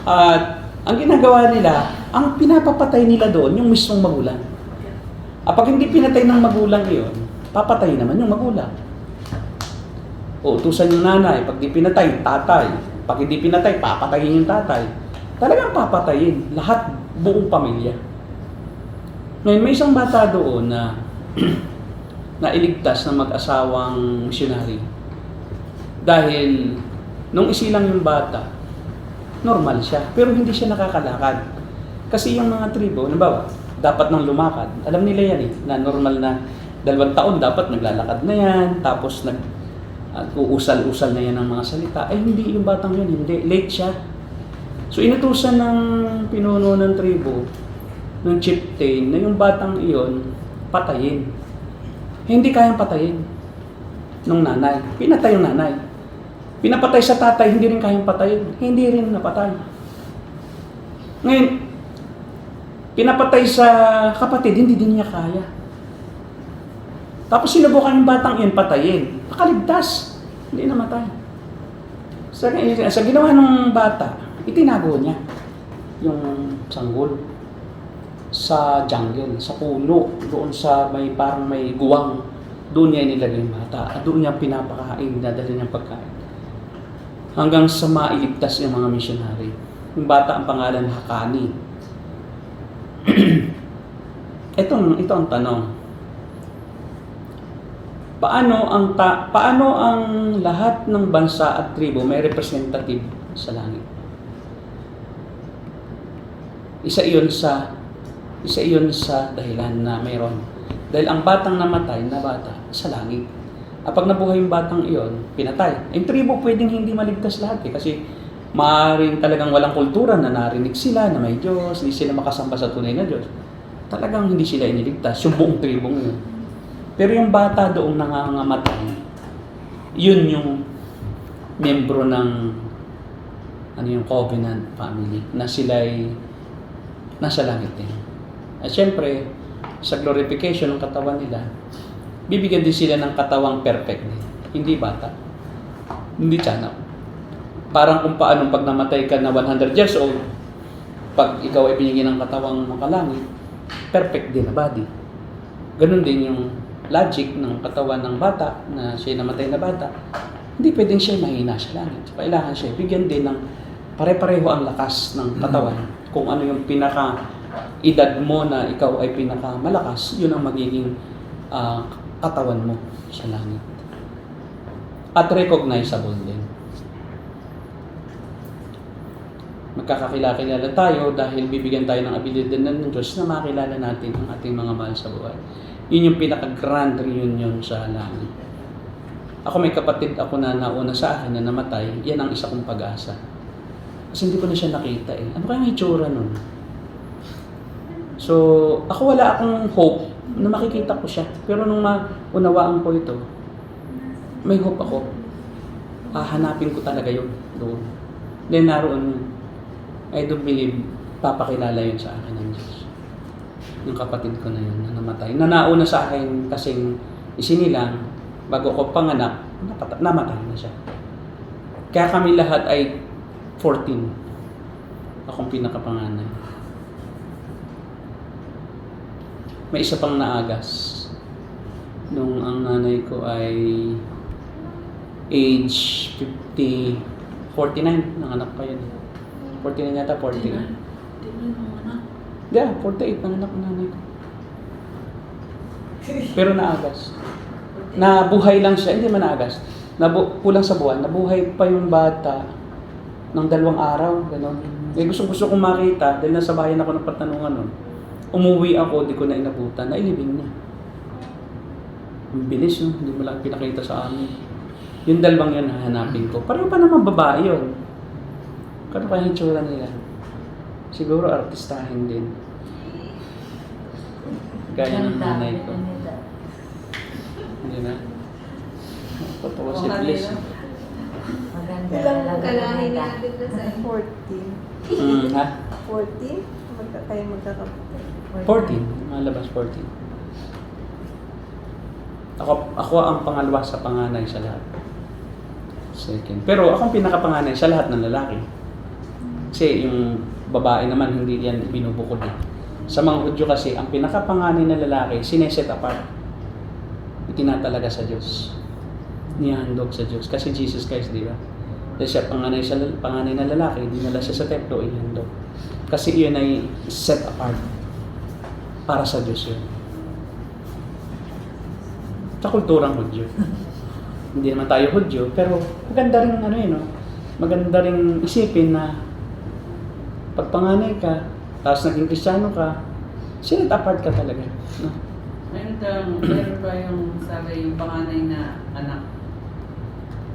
At ang ginagawa nila, ang pinapapatay nila doon, yung mismong magulang. Pag hindi pinatay ng magulang iyon, papatay naman yung magulang. Utusan yung nanay, pag di pinatay, tatay. Pag hindi pinatay, papatayin yung tatay. Talagang papatayin, lahat, buong pamilya. Ngayon, may isang bata doon na nailigtas na mag-asawang missionary. Dahil, nung isilang yung bata, normal siya, pero hindi siya nakakalakad. Kasi yung mga tribo, nabawa, dapat nang lumakad. Alam nila yan na normal na 2 taon dapat naglalakad na yan, tapos uusal-usal na yan ng mga salita. Ay hindi, yung batang yun, hindi. Late siya. So inutusan ng pinuno ng tribo, ng chieftain, na yung batang iyon, patayin. Hindi kayang patayin nung nanay. Pinatay yung nanay. Pinapatay sa tatay, hindi rin kayang patayin. Hindi rin napatay. Ngayon, pinapatay sa kapatid, hindi din niya kaya. Tapos sinubukan yung batang iyon patayin. Nakaligtas. Hindi namatay. Sa ginawa ng bata, itinago niya yung sanggol sa jungle, sa puno, doon sa parang may guwang. Doon niya nilagay yung bata. At doon niya pinapakain, dadala niyang pagkain. Hanggang sa mailigtas yung mga missionary. Yung bata ang pangalan Hakani. ito ang tanong. Paano ang lahat ng bansa at tribo may representative sa langit? Isa iyon sa dahilan na mayroon. Dahil ang batang namatay na bata sa langit. Pag nabuhay yung batang iyon, pinatay. Yung tribo pwedeng hindi maligtas lahat kasi maaaring talagang walang kultura na narinig sila na may Diyos, hindi sila makasamba sa tunay na Diyos. Talagang hindi sila iniligtas, yung buong tribong yun. Pero yung bata doong nangangamatay, yun yung membro ng yung covenant family na sila'y nasa langit din. At syempre, sa glorification ng katawan nila, bibigyan din sila ng katawang perfect din. Hindi bata. Hindi tiyanak. Parang kung paano pag namatay ka na 100 years old, pag ikaw ay binigyan ng katawang makalangit, perfect din na body. Ganun din yung logic ng katawan ng bata na siya namatay na bata. Hindi pwedeng siya mahina sa langit. Kailangan siya bigyan din ng pare-pareho ang lakas ng katawan. Kung ano yung pinaka-edad mo na ikaw ay pinaka-malakas, yun ang magiging katawan mo sa langit. At recognizable din. Magkakakilala tayo dahil bibigyan tayo ng abilidad ng Diyos na makilala natin ang ating mga mahal sa buhay. Yun yung pinaka-grand reunion sa langit. Ako may kapatid ako na nauna sa akin na namatay, yan ang isa kong pag-asa. Kasi hindi ko na siya nakita eh. Ano kaya may itsura nun? So, ako wala akong hope na makikita ko siya. Pero nung maunawaan ko ito, may hope ako. Hahanapin ko talaga yun doon. Then naroon yun. I do believe papakilala yun sa akin ng Diyos. Yung kapatid ko na yun na namatay. Na nauna sa akin kasing isinilang, bago ko panganak, namatay na siya. Kaya kami lahat ay 14. Akong pinakapanganay. May isa pang naagas. Nung ang nanay ko ay age 50, 49, nanganak pa yun. 49 yata, 40. Yeah, 48 nanganak ang nanay ko. Pero naagas. Nabuhay lang siya, hindi man naagas. Kulang sa buwan, nabuhay pa yung bata ng 2 araw, gano'n. Gusto kong makita, dahil nasa bayan ako ng Patanungan nun. Umuwi ako, di ko na inabutan, nailibing na. Ang bilis, no? Hindi mo lang pinakita sa amin. Yung 2 yun, hahanapin ko. Pareho pa naman babae yun. Kano kaya yung tsura nila? Siguro artistahin din. Gaya ng nanay ko. Hindi na. Patawa si Bliss. Ilang kalahin natin na sa 14. Ha? 14? Kayo magkakapatid. 14. Malabas 14. Ako ang pangalawa sa panganay sa lahat. Second. Pero ako ang pinakapanganay sa lahat ng lalaki. Kasi yung babae naman, hindi yan binubukod. Sa mga Hudyo kasi, ang pinakapanganay na lalaki, sineset apart. Itinatalaga sa Diyos. Nihandog sa Diyos. Kasi Jesus Christ, di ba? Dahil siya panganay na lalaki, dinala siya sa templo, ihandog. Kasi yun ay set apart. Para sa Diyos yun. Sa kulturang Hudyo. Hindi naman tayo Hudyo, pero maganda rin no? Maganda rin isipin na pag panganay ka, tapos naging Kristiyano ka, set apart ka talaga. No? Meron ba yung sabi yung panganay na anak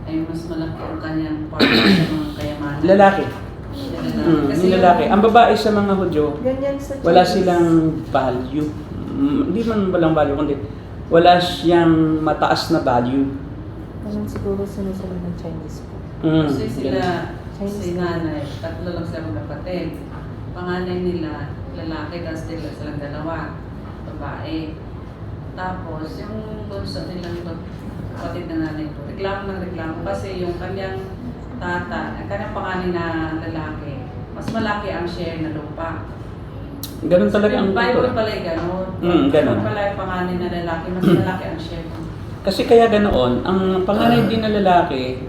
ay mas malaki ang kanyang part sa mga kayamanan? Lalaki. Kasi Yung lalaki. Ang babae sa mga Hudyo, Ganyan sa wala Chinese. silang value. Hindi man walang value, kundi wala siyang mataas na value. Ganun siguro sinusunod ng Chinese po. Kasi sila, Chinese. si nanay, tatlo lang sila magkapatid. Panganay nila, lalaki, tapos silang dalawa, babae. Tapos, yung bunso nilang kapatid na nanay ko, reklamo kasi yung kanyang ang kanyang panganay na lalaki, mas malaki ang share na lupa. Ganun talaga ang Yung Bible kultura. pala ay gano'n. Ganun. Yung pala yung panganay na lalaki, mas malaki ang share. Kasi kaya ganoon, ang panganay din na lalaki,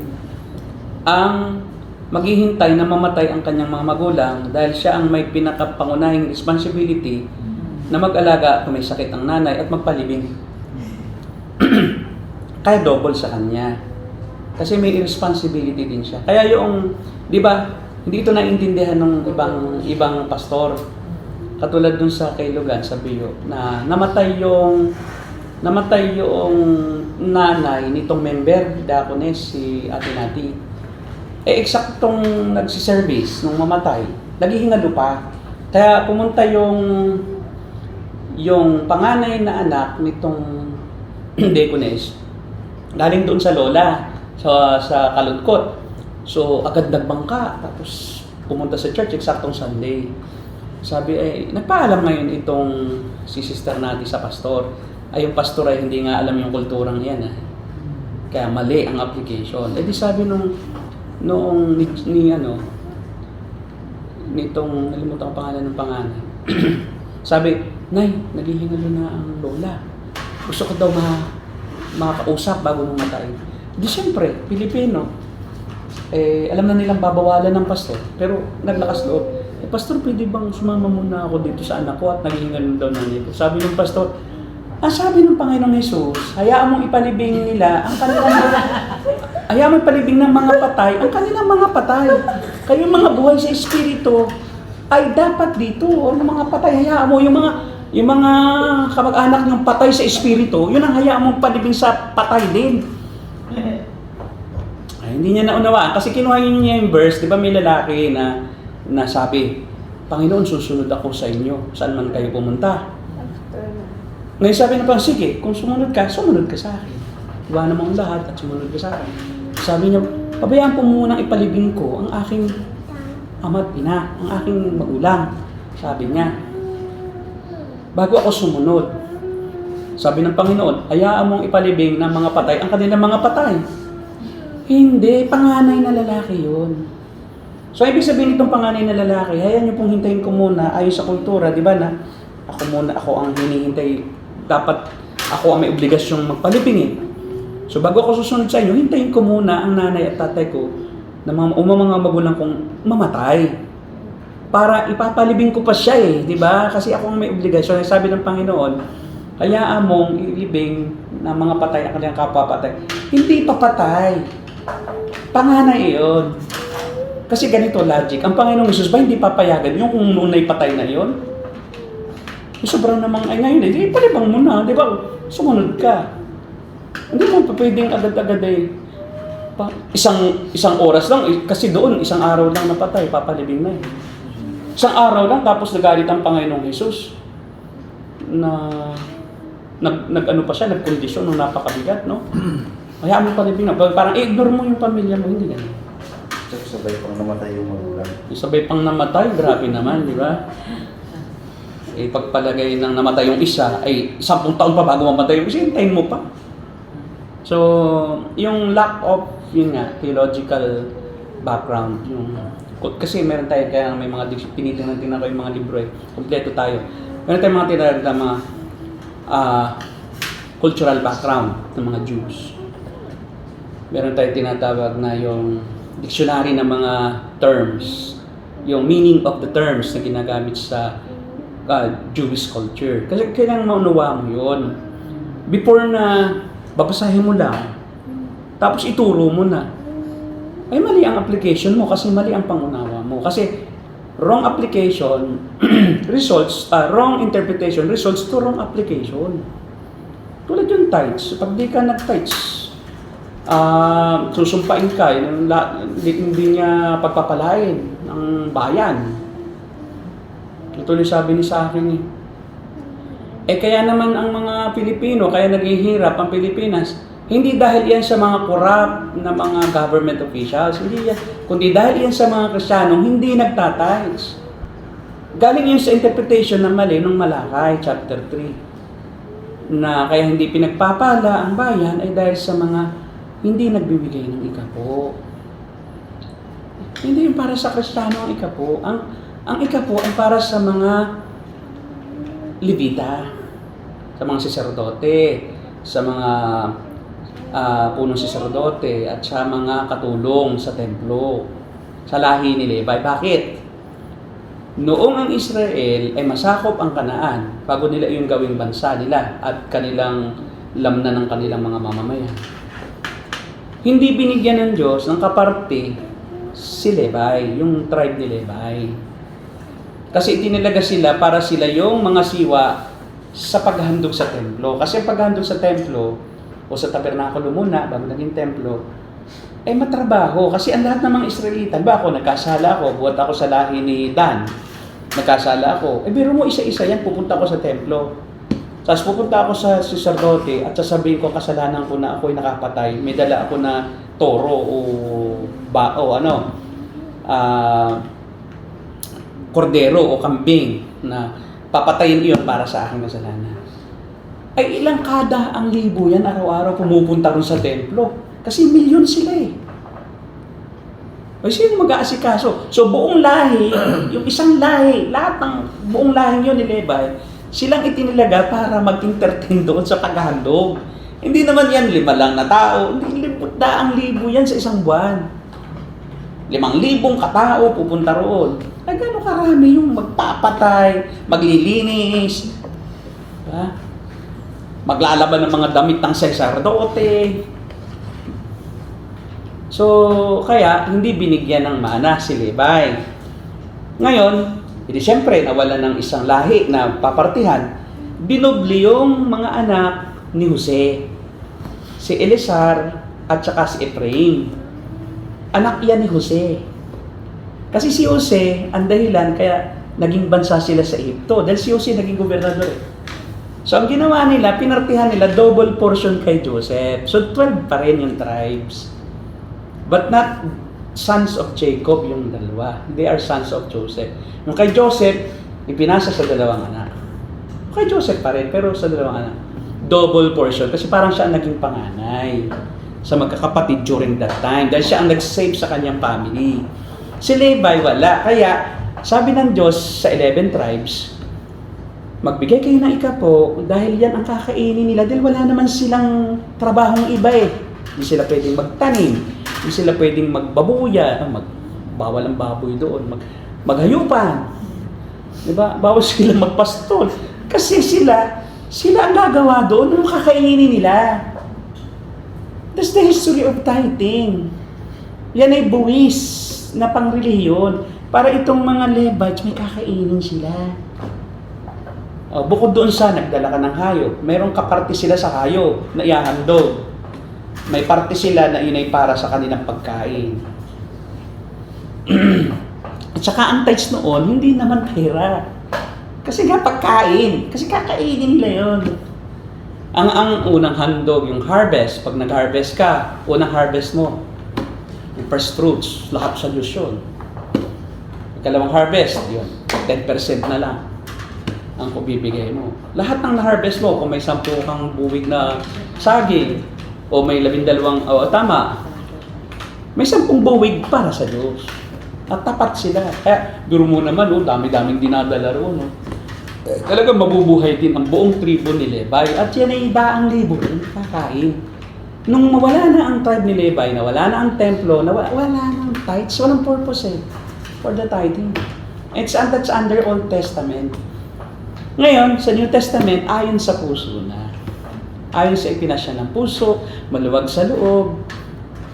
ang maghihintay na mamatay ang kanyang mga magulang dahil siya ang may pinakapangunahing responsibility na mag-alaga kung may sakit ang nanay at magpalibing. Kaya double sa kanya. Kasi may responsibility din siya. Kaya yung, di ba, hindi ito naiintindihan ng ibang pastor. Katulad dun sa kay Logan, sa Bio, na namatay yung nanay nitong member, Diaconess, si Ate Nati. Eksaktong nagsiservice nung mamatay, naghihingalo pa. Kaya pumunta yung panganay na anak nitong Diaconess, galing doon sa lola, sa Kaludkot. So, agad nagbangka, tapos pumunta sa church, eksaktong Sunday. Sabi nagpaalam ngayon itong si sister natin sa pastor. Yung pastor ay hindi nga alam yung kulturang yan. Kaya mali ang application. Di sabi noong nitong, nalimutan ko pangalan ng panganay. Sabi, Nay, naghihingalo na ang lola. Gusto ko daw makakausap bago mamatay. Di siyempre, Pilipino. Alam na nilang babawalan ng pastor. Pero naglakas loob. Pastor, pwede bang sumama muna ako dito sa anak ko at naghihingalo daw na nito? Sabi ng pastor, sabi ng Panginoong Jesus, hayaan mong ipalibing nila ang kanilang hayaan mong ipalibing ng mga patay ang kanilang mga patay. Kayong mga buhay sa Espiritu ay dapat dito. O mga patay, hayaan mo yung mga kamag-anak ng patay sa Espiritu, yun ang hayaan mong palibing sa patay din. Hindi niya naunawaan. Kasi kinuha niya yung verse, di ba may lalaki na sabi, Panginoon, susunod ako sa inyo, saan man kayo pumunta. Ngayon sabi na sige, kung sumunod ka sa akin. Iwanan mo ang lahat at sumunod ka sa akin. Sabi niya, pabayaan po munang ipalibing ko ang aking ama at ina, ang aking magulang. Sabi niya, bago ako sumunod. Sabi ng Panginoon, hayaan mong ipalibing ng mga patay ang kanilang mga patay. Hindi, panganay na lalaki yun. So, ibig sabihin itong panganay na lalaki, hayaan niyo pong hintayin ko muna ayon sa kultura, di ba na? Ako ang hinihintay, dapat ako ang may obligasyong magpalibing. So, bago ako susunod sa inyo, hintayin ko muna ang nanay at tatay ko na mga magulang kong mamatay. Para ipapalibing ko pa siya di ba? Kasi ako ang may obligasyon. Sabi ng Panginoon, hayaan mong ilibing ng mga patay ang kanilang kapapatay. Hindi papatay. Panganay iyon. Kasi ganito logic, ang Panginoong Jesus ba hindi papayagan yung kung noon ay patay na iyon? Sobrang namang ngayon palibang mo na, di ba? Sumunod ka. Hindi mo pa pwedeng agad-agad isang oras lang, kasi doon isang araw lang napatay, papalibing na Isang araw lang, tapos nagalit ang Panginoong Jesus na nag-ano pa siya, nagkondisyon nung napakabigat, no? Kaya mo palibing na, parang ignore mo yung pamilya mo, hindi ganun. Sabay pang namatay yung magulang. Sabay pang namatay, grabe naman, di ba? Pagpalagay ng namatay yung isa, ay 10 taon pa bago mamatay yung isa, hintayin mo pa. So, yung lack of, yun nga, theological background, yung, kasi meron tayo, kaya may mga, tinitingnan ko yung mga libro kompleto tayo. Meron tayong mga tinatawag na mga cultural background ng mga Jews. Meron tayong tinatawag na yung dictionary ng mga terms, yung meaning of the terms na ginagamit sa Jewish culture. Kasi kailangan maunawa mo yun. Before na babasahin mo lang, tapos ituro mo na, ay mali ang application mo kasi mali ang pangunawa mo. Kasi wrong application results, wrong interpretation results to wrong application. Tulad yung tithes. Pag di ka nag-tithes, susumpain ka, hindi niya pagpapalain ng bayan. Ito yung sabi ni sa akin kaya naman ang mga Pilipino, kaya naghihirap ang Pilipinas, hindi dahil yan sa mga corrupt na mga government officials, hindi yan, kundi dahil yan sa mga Kristiyanong hindi nagtatides. Galing yun sa interpretation ng mali ng Malakay, chapter 3, na kaya hindi pinagpapala ang bayan ay dahil sa mga hindi nagbibigay ng ikapo. Hindi yung para sa Kristiyano ang ikapo. Ang ikapo ay para sa mga Levita, sa mga saserdote, sa mga punong saserdote, at sa mga katulong sa templo, sa lahi ni Levi. Bakit? Noong ang Israel ay masakop ang Kanaan bago nila yung gawing bansa nila at kanilang lamnan ng kanilang mga mamamayan. Hindi binigyan ng Diyos ng kaparte si Levi, yung tribe ni Levi. Kasi itinilaga sila para sila yung mga siwa sa paghahandog sa templo. Kasi ang paghahandog sa templo o sa tabernakulo muna, bago naging templo, ay matrabaho. Kasi ang lahat ng mga Israelita, ba ako, nagkasala ako, buhat ako sa lahi ni Dan, nagkasala ako. Biro mo isa-isa yan, pupunta ako sa templo. Tapos pupunta ako sa sacerdote at sasabihin ko kasalanan ko na ako'y nakapatay. May dala ako na toro kordero o kambing na papatayin iyon para sa aking kasalanan. Ay ilang kada ang libo yan araw-araw pumupunta rin sa templo. Kasi milyon sila Ay sino mag-aasikaso? So buong lahi, yung isang lahi, lahat ng buong lahi yun ni Levi, silang itinilaga para mag-entertain doon sa paghahandog. Hindi naman yan 5 lang na tao, hindi 10,000 yan sa isang buwan. 5,000 katao pupunta roon. Ay gano'ng karami yung magpapatay, maglilinis, maglalaban ng mga damit ng saserdote. So, kaya hindi binigyan ng mana si Levi. Ngayon, hindi siyempre nawala ng isang lahi na papartihan, binobli yung mga anak ni Jose, si Eleazar at saka si Ephraim. Anak yan ni Jose. Kasi si Jose, ang dahilan kaya naging bansa sila sa Egypto. Dahil si Jose naging gobernador So ang ginawa nila, pinartihan nila double portion kay Joseph. So 12 pa rin yung tribes. But not sons of Jacob yung dalawa. They are sons of Joseph. Yung kay Joseph, ipinasa sa 2 anak. Kay Joseph pa rin, pero sa 2 anak. Double portion. Kasi parang siya ang naging panganay sa magkakapatid during that time. Dahil siya ang nag-save sa kanyang family. Si Levi wala. Kaya, sabi ng Diyos sa 11 tribes, magbigay kayo ng ikapo dahil yan ang kakainin nila. Dahil wala naman silang trabahong iba Hindi sila pwedeng magtanim. Hindi sila pwedeng magbabuya. Bawal ang baboy doon. Maghayupan. Diba? Bawal sila magpastol. Kasi sila ang gagawa doon. Anong kakainin nila? That's the history of tithing. Yan ay buwis na pangrelihiyon. Para itong mga Levites, may kakainin sila. Bukod doon sa nagdala ka ng hayop, mayroong kaparte sila sa hayop na iahandog. May parte sila na yun ay para sa kanilang pagkain. At saka ang tithes noon, hindi naman pera. Kasi nga pagkain. Kasi kakainin nila yun. Ang unang handog, yung harvest, pag nag-harvest ka, unang harvest mo, yung first fruits, lahat sa Diyos yun. Ikalawang harvest, yun, 10% na lang ang kubibigay mo. Lahat ng na-harvest mo, kung may 10 kang buwig na saging, O may 12, tama. May 10 buwig para sa Diyos. At tapat sila. Kaya, duro mo naman, dami-daming dinadala roon. Talagang mabubuhay din ang buong tribo ni Levi. At yan ay daang libo rin kakain. Nung mawala na ang tribe ni Levi, nawala na ang templo, wala na ang tithes, walang purpose for the tithing. That's under Old Testament. Ngayon, sa New Testament, ayon sa puso na. Ayon sa ipinasya ng puso, maluwag sa loob,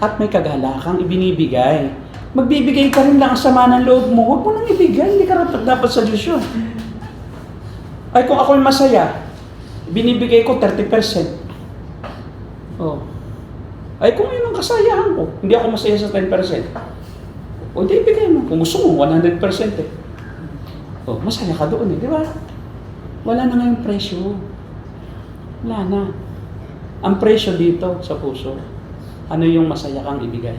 at may kagalakang ibinibigay. Magbibigay ka rin lang ang sama ng loob mo, huwag mo nang ibigay, hindi ka dapat sa Diyos yun. Ay, kung ako'y masaya, binibigay ko 30%. Oh. Ay, kung yun ang kasayahan ko, hindi ako masaya sa 10%. O, di ibigay mo. Kung gusto mo, 100% eh. Oh, masaya ka doon eh, di ba? Wala na ngayong presyo. Wala na. Ang presyo dito sa puso, ano yung masaya kang ibigay?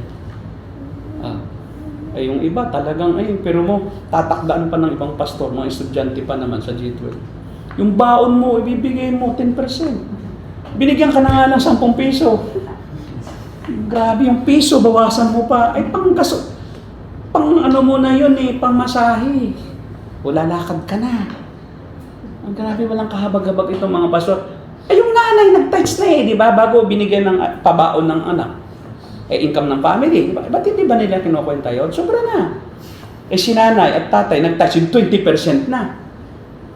Ay, yung iba talagang, pero mo, tatakdaan pa ng ibang pastor, mga estudyante pa naman sa G12. Yung baon mo, ibibigay mo 10%. Binigyan ka na nga lang 10 piso. Grabe, yung piso, bawasan mo pa. Ay, pang ano mo na yun pang masahe. Wala lakad ka na. Ang grabe, walang kahabag-habag itong mga pastor. Ay, yung nanay, nag-text na di ba? Bago binigyan ng pabaon ng anak. Income ng family. Ba't hindi ba nila kinukwenta yun? Sobra na. Si nanay at tatay, nag-text yung 20% na.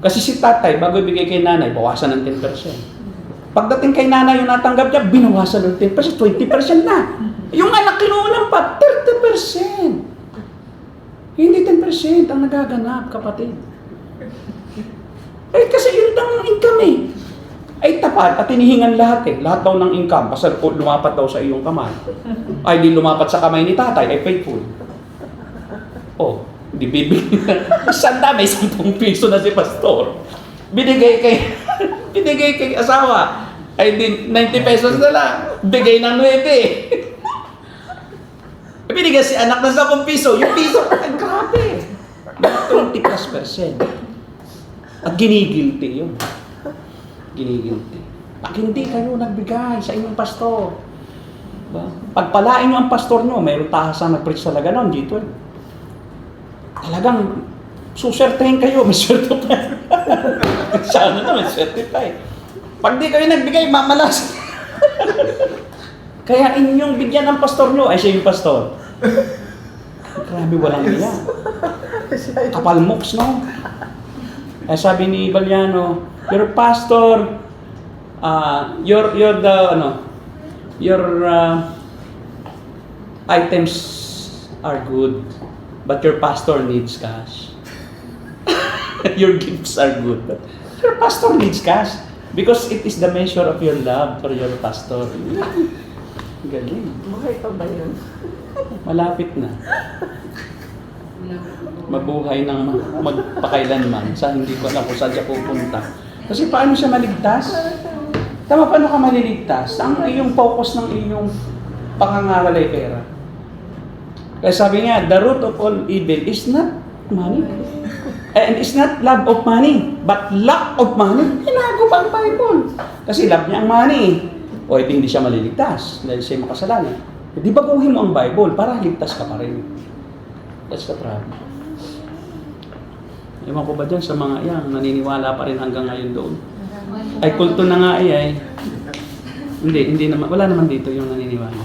Kasi si tatay, bago ibigay kay nanay, bawasan ng 10%. Pagdating kay nanay yung natanggap niya, binawasan ng 10%, 20% na. Yung anak kinulang pa, 30%. Hindi 10% ang nagaganap, kapatid. Kasi yun ang income ay tapat at tinihingan lahat Lahat daw ng income, basta lumapat daw sa iyong kamay. Ay, di lumapat sa kamay ni tatay, ay faithful. Oh, di bibig. Sanda, may 10 piso na si pastor. Binigay kay asawa. Ay, di 90 pesos na lang. Bigay ng 9. Binigay si anak ng 10 piso. Yung piso, ay grabe. 20+%. At ginigilty yun. Ginigilty. Pag hindi kayo nagbigay sa inyong pastor, diba? Pagpalain nyo ang pastor nyo, mayroon tahasan nag-preach talaga noon, G12. Talagang susertehin kayo, may certify. Sana na may certify. Pag di kayo nagbigay, mamalas. Kaya inyong bigyan ng pastor nyo, ay siya yung pastor. Grabe, walang iya. Kapal moks, no? Sabi ni Valiano, your pastor, your items are good, but your pastor needs cash. Your gifts are good, but your pastor needs cash because it is the measure of your love for your pastor. Galing. Buhay pa ba yun? Malapit na. Mabuhay ng magpakailanman sa hindi ko alam kung saan siya pupunta. Kasi paano siya maligtas? Tama, paano ka maliligtas? Ang iyong focus ng iyong pangangaral ay pera. Kaya sabi nga, the root of all evil is not money. And it's not love of money, but lack of money. Hinago pa ang Bible. Kasi love niya ang money. O ito hindi siya maliligtas dahil siya makasalanan. Di baguhin mo ang Bible para ligtas ka pa rin. That's the problem. Ewan ko ba dyan sa mga yan, naniniwala pa rin hanggang ngayon doon. Ay, kulto na nga ay. Hindi naman, wala naman dito yung naniniwala.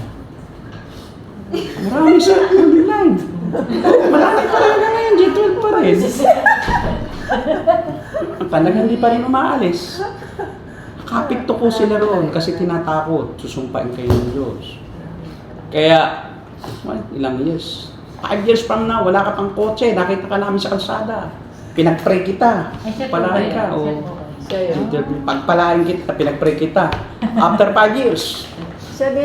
Marami sa online. Marami pa rin hanggang ngayon, G12 pa rin. Talagang hindi pa rin umaalis. Kapit to ko sila roon kasi tinatakot, susumpain kayo ng Diyos. Kaya, ilang years? 5 years from now, wala ka pang kotse, nakita ka namin sa kalsada. Pinag-pray kita, palain ka. Pagpalain kita, pinag-pray kita. After 5 years,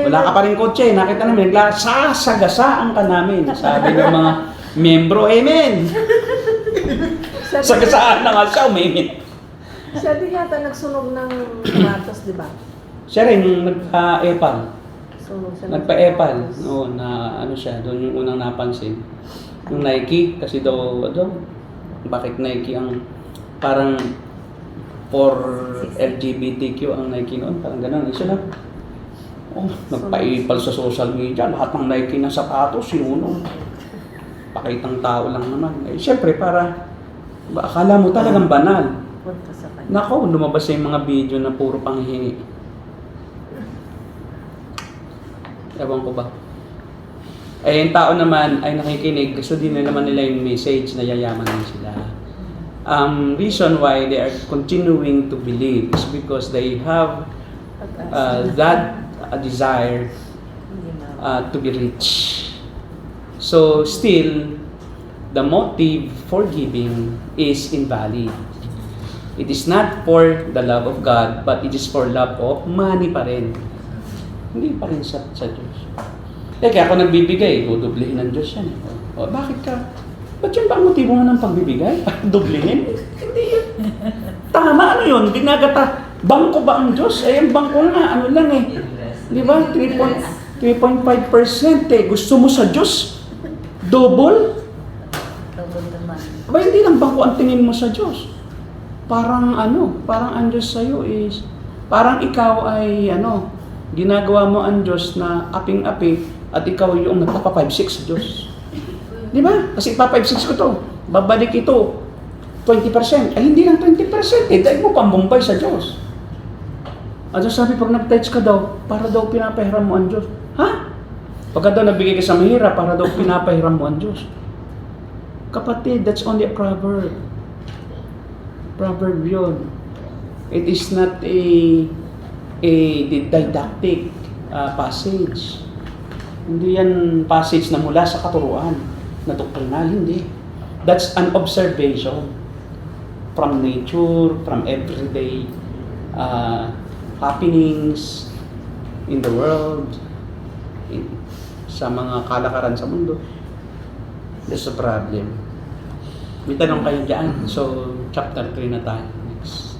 wala ka pa rin kotse, nakita namin, sasagasaan ka namin. Sabi ng mga membro, amen. Sagasaan na nga siya, amen. Siya din yata nagsunog ng matos, di ba? Siya rin yung nagpa-epal. Sunog siya. Nagpa-epal. No, na ano siya, doon yung unang napansin. Yung Nike, kasi daw, bakit Nike ang parang for LGBTQ ang Nike noon? Parang gano'n. Isa lang. Oh, nagpaipal sa social media, lahat ng Nike na sapatos, sinunog. Pakitang tao lang naman. Eh, syempre, akala mo talagang banal. Punta sa kanya. Nako, lumabas yung mga video na puro panghingi. Ewan ko ba. Eh, yung tao naman ay nakikinig, gusto din na naman nila yung message na yayaman din sila. Reason why they are continuing to believe is because they have that desire to be rich. So still, the motive for giving is invalid. It is not for the love of God, but it is for love of money pa rin. Hindi pa rin sa Diyos. Kaya ako nagbibigay, dudublehin ng Diyos yan. O, bakit ka? Ba't yun ba ang motibo nga ng pagbibigay? Dublehin? Hindi yun. Tama, ano yun? Ginagata. Bangko ba ang Diyos? Eh, ang bangko nga, ano lang eh. Di ba? 3.5% eh. Gusto mo sa Diyos? Double? Double naman. Aba, hindi lang bangko ang tingin mo sa Diyos. Parang ang Diyos sa'yo is, parang ikaw ay ginagawa mo ang Diyos na aping-api at ikaw yung nagpapa 5-6 sa Diyos. Di ba? Kasi pa 5-6 ko to. Babalik ito. 20%. Ay, hindi lang 20%. Eh, dahil mo pambumpay sa Diyos. At sabi, pag nag-tithes ka daw, para daw pinapahiram mo ang Diyos. Ha? Pagka daw nabigay ka sa mahirap, para daw pinapahiram mo ang Diyos. Kapatid, that's only a proverb. Proverb yun. It is not a didactic passage. Hindi yan passage na mula sa katuruan na doktrinal, hindi. That's an observation from nature, from everyday happenings in the world, sa mga kalakaran sa mundo. That's a problem. May tanong kayo dyan. So, chapter 3 na tayo. Next.